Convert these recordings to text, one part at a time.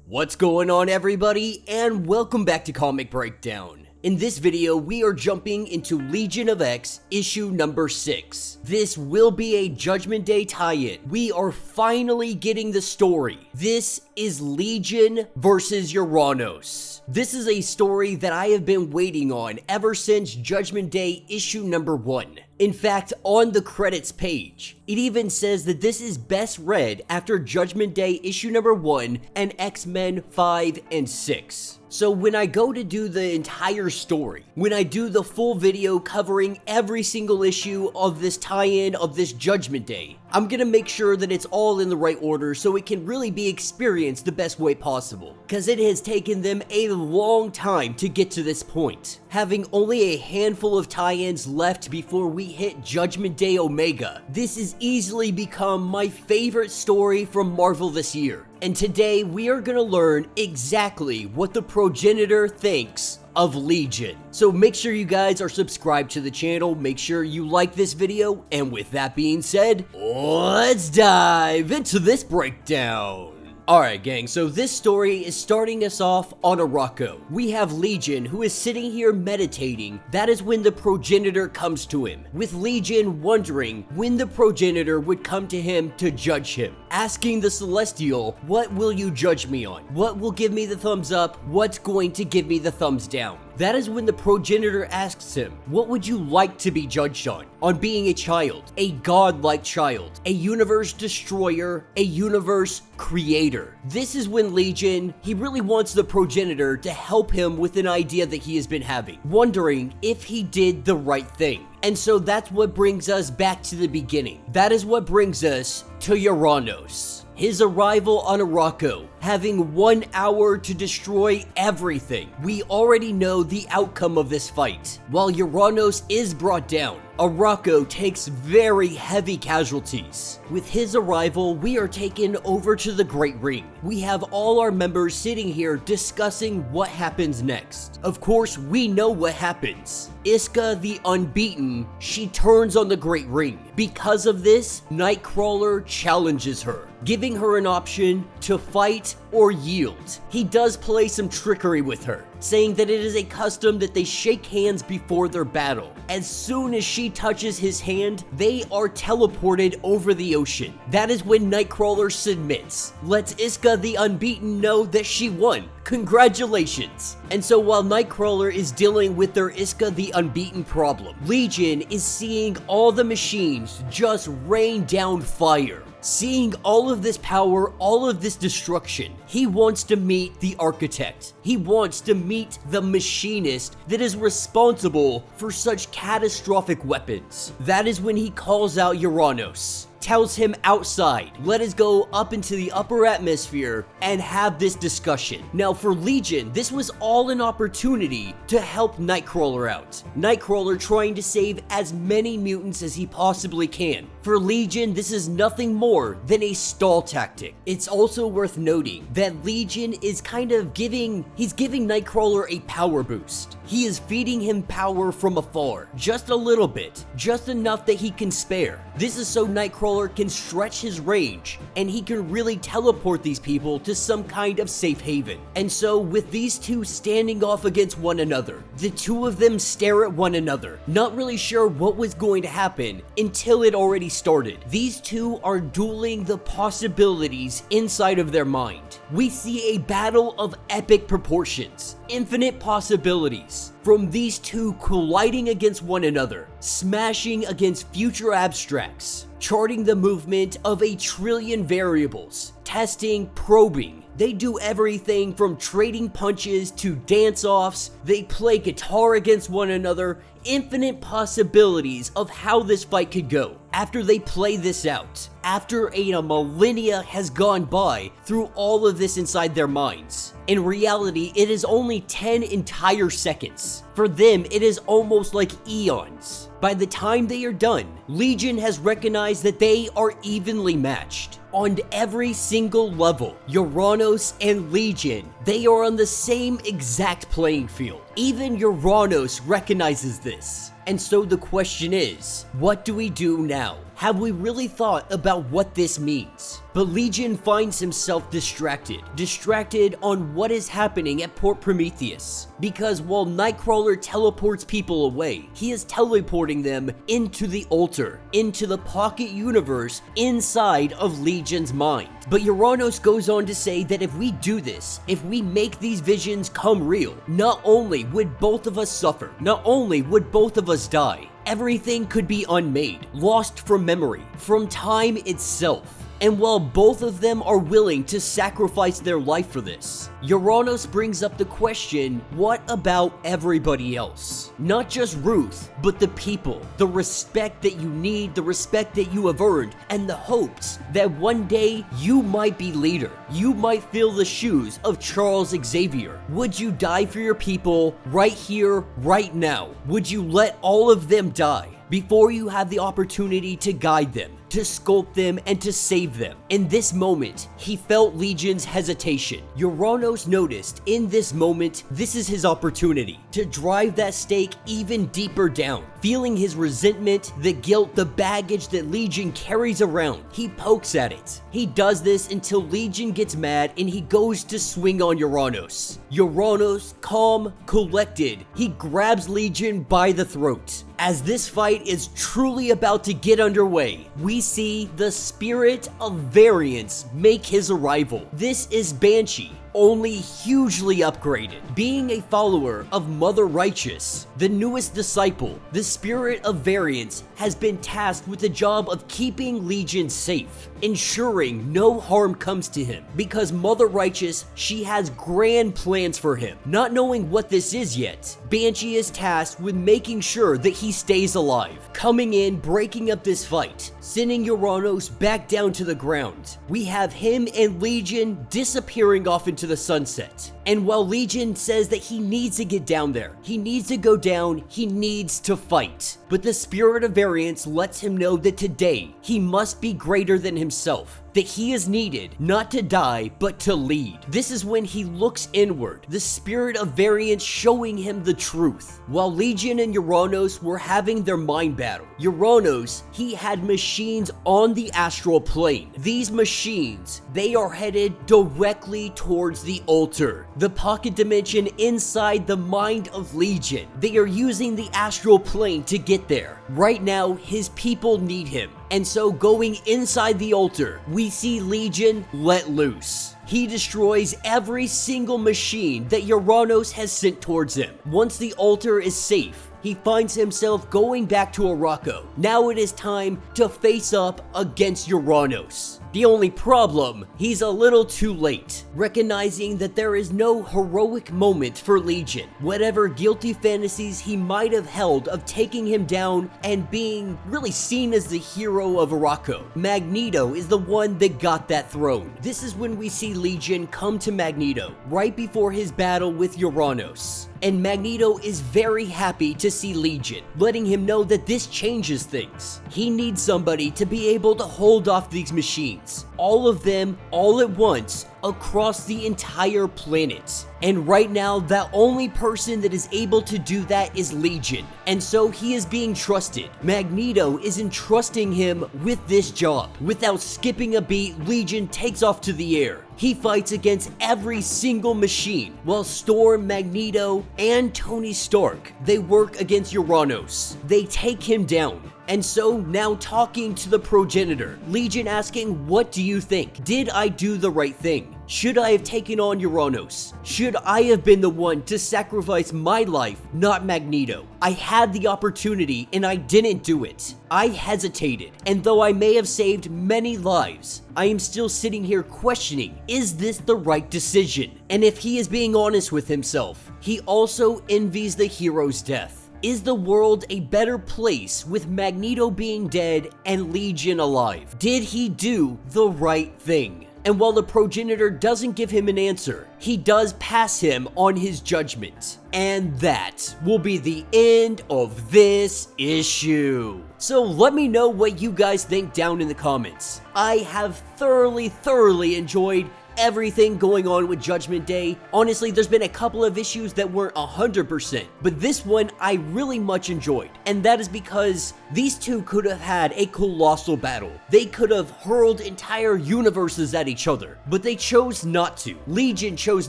What's going on, everybody, and welcome back to Comic Breakdown. In this video, we are jumping into Legion of X, issue number 6. This will be a Judgment Day tie-in. We are finally getting the story. This is Legion versus Uranos. This is a story that I have been waiting on ever since Judgment Day issue number 1. In fact, on the credits page, it even says that this is best read after Judgment Day issue number 1 and X-Men 5 and 6. So when I go to do the entire story, when I do the full video covering every single issue of this tie-in of this Judgment Day, I'm gonna make sure that it's all in the right order so it can really be experienced the best way possible. Cause it has taken them a long time to get to this point, having only a handful of tie-ins left before we hit Judgment Day Omega. This has easily become my favorite story from Marvel this year. And today we are gonna learn exactly what the progenitor thinks of Legion. So make sure you guys are subscribed to the channel, make sure you like this video, and with that being said, let's dive into this breakdown. Alright gang, so this story is starting us off on Arakko. We have Legion who is sitting here meditating. That is when the progenitor comes to him, with Legion wondering when the progenitor would come to him to judge him, asking the Celestial, what will you judge me on? What will give me the thumbs up? What's going to give me the thumbs down? That is when the progenitor asks him, what would you like to be judged on? On being a child, a godlike child, a universe destroyer, a universe creator. This is when Legion, he really wants the progenitor to help him with an idea that he has been having, wondering if he did the right thing. And so that's what brings us back to the beginning. That is what brings us to Uranos. His arrival on Arakko, having 1 hour to destroy everything. We already know the outcome of this fight. While Uranos is brought down, Arakko takes very heavy casualties. With his arrival, we are taken over to the Great Ring. We have all our members sitting here discussing what happens next. Of course, we know what happens. Iska the Unbeaten, she turns on the Great Ring. Because of this, Nightcrawler challenges her, giving her an option to fight or yield. He does play some trickery with her, saying that it is a custom that they shake hands before their battle. As soon as she touches his hand, they are teleported over the ocean. That is when Nightcrawler submits, lets Iska the Unbeaten know that she won. Congratulations! And so while Nightcrawler is dealing with their Iska the Unbeaten problem, Legion is seeing all the machines just rain down fire. Seeing all of this power, all of this destruction, he wants to meet the architect. He wants to meet the machinist that is responsible for such catastrophic weapons. That is when he calls out Uranos, tells him outside, let us go up into the upper atmosphere and have this discussion. Now for Legion, this was all an opportunity to help Nightcrawler out. Nightcrawler trying to save as many mutants as he possibly can. For Legion, this is nothing more than a stall tactic. It's also worth noting that Legion is kind of giving Nightcrawler a power boost. He is feeding him power from afar, just a little bit, just enough that he can spare. This is so Nightcrawler can stretch his range, and he can really teleport these people to some kind of safe haven. And so with these two standing off against one another, the two of them stare at one another, not really sure what was going to happen until it already started. These two are dueling the possibilities inside of their mind. We see a battle of epic proportions, infinite possibilities, from these two colliding against one another, smashing against future abstracts, charting the movement of 1 trillion variables, testing, probing. They do everything from trading punches to dance-offs. They play guitar against one another. Infinite possibilities of how this fight could go. After they play this out, after a millennia has gone by through all of this inside their minds. In reality, it is only 10 entire seconds. For them, it is almost like eons. By the time they are done, Legion has recognized that they are evenly matched. On every single level, Uranos and Legion, they are on the same exact playing field. Even Uranos recognizes this. And so the question is, what do we do now? Have we really thought about what this means? But Legion finds himself distracted on what is happening at Port Prometheus. Because while Nightcrawler teleports people away, he is teleporting them into the altar, into the pocket universe inside of Legion's mind. But Uranos goes on to say that if we do this, if we make these visions come real, not only would both of us suffer, not only would both of us die, everything could be unmade, lost from memory, from time itself. And while both of them are willing to sacrifice their life for this, Uranos brings up the question, what about everybody else? Not just Ruth, but the people, the respect that you need, the respect that you have earned, and the hopes that one day you might be leader. You might fill the shoes of Charles Xavier. Would you die for your people right here, right now? Would you let all of them die before you have the opportunity to guide them, to sculpt them, and to save them? In this moment, he felt Legion's hesitation. Uranos noticed in this moment, this is his opportunity to drive that stake even deeper down. Feeling his resentment, the guilt, the baggage that Legion carries around, he pokes at it. He does this until Legion gets mad and he goes to swing on Uranos. Uranos, calm, collected, he grabs Legion by the throat. As this fight is truly about to get underway, we see the spirit of variance make his arrival. This is Banshee, only hugely upgraded. Being a follower of Mother Righteous, the newest disciple, the spirit of variance has been tasked with the job of keeping Legion safe, ensuring no harm comes to him. Because Mother Righteous, she has grand plans for him. Not knowing what this is yet, Banshee is tasked with making sure that he stays alive. Coming in, breaking up this fight, sending Uranos back down to the ground. We have him and Legion disappearing off into the sunset. And while Legion says that he needs to get down there, he needs to go down, he needs to fight. But the spirit of variance lets him know that today he must be greater than himself. That he is needed not to die, but to lead. This is when he looks inward, the spirit of variance showing him the truth. While Legion and Uranos were having their mind battle, Uranos, he had machines on the astral plane. These machines, they are headed directly towards the altar, the pocket dimension inside the mind of Legion. They are using the astral plane to get there. Right now, his people need him. And so going inside the altar, we see Legion let loose. He destroys every single machine that Uranos has sent towards him. Once the altar is safe, he finds himself going back to Arakko. Now it is time to face up against Uranos. The only problem, he's a little too late, recognizing that there is no heroic moment for Legion. Whatever guilty fantasies he might have held of taking him down and being really seen as the hero of Arakko, Magneto is the one that got that throne. This is when we see Legion come to Magneto, right before his battle with Uranos. And Magneto is very happy to see Legion, letting him know that this changes things. He needs somebody to be able to hold off these machines, all of them, all at once, across the entire planet. And right now, the only person that is able to do that is Legion. And so he is being trusted. Magneto is entrusting him with this job. Without skipping a beat, Legion takes off to the air. He fights against every single machine, while Storm, Magneto, and Tony Stark, they work against Uranos. They take him down. And so now talking to the progenitor, Legion asking, what do you think? Did I do the right thing? Should I have taken on Uranos? Should I have been the one to sacrifice my life, not Magneto? I had the opportunity and I didn't do it. I hesitated, and though I may have saved many lives, I am still sitting here questioning, is this the right decision? And if he is being honest with himself, he also envies the hero's death. Is the world a better place with Magneto being dead and Legion alive? Did he do the right thing? And while the progenitor doesn't give him an answer, he does pass him on his judgment. And that will be the end of this issue. So let me know what you guys think down in the comments. I have thoroughly enjoyed everything going on with Judgment Day. Honestly, there's been a couple of issues that weren't 100%, but this one I really much enjoyed, and that is because these two could have had a colossal battle. They could have hurled entire universes at each other, but they chose not to. Legion chose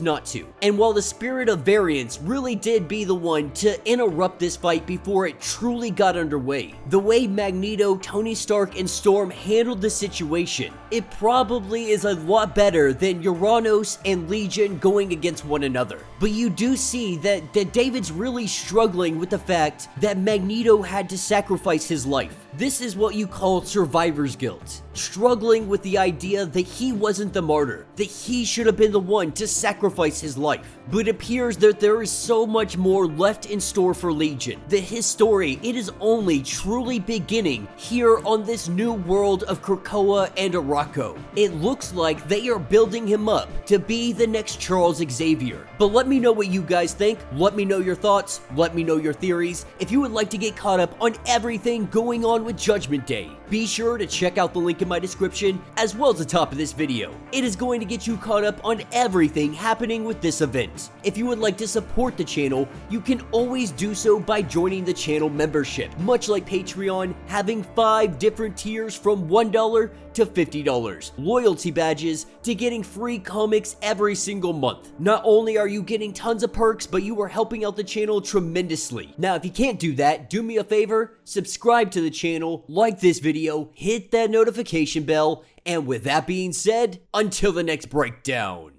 not to. And while the spirit of variance really did be the one to interrupt this fight before it truly got underway, the way Magneto, Tony Stark, and Storm handled the situation, it probably is a lot better than Uranos and Legion going against one another. But you do see that David's really struggling with the fact that Magneto had to sacrifice his life. This is what you call survivor's guilt. Struggling with the idea that he wasn't the martyr, that he should have been the one to sacrifice his life. But it appears that there is so much more left in store for Legion, that his story, it is only truly beginning here on this new world of Krakoa and Arakko. It looks like they are building him up to be the next Charles Xavier. But let me know what you guys think. Let me know your thoughts. Let me know your theories. If you would like to get caught up on everything going on with Judgment Day, be sure to check out the link in my description as well as the top of this video. It is going to get you caught up on everything happening with this event. If you would like to support the channel, you can always do so by joining the channel membership, much like Patreon, having 5 different tiers from $1 to $50, loyalty badges to getting free comics every single month. Not only are you getting tons of perks, but you are helping out the channel tremendously. Now, if you can't do that, do me a favor, subscribe to the channel, like this video, hit that notification bell, and with that being said, until the next breakdown.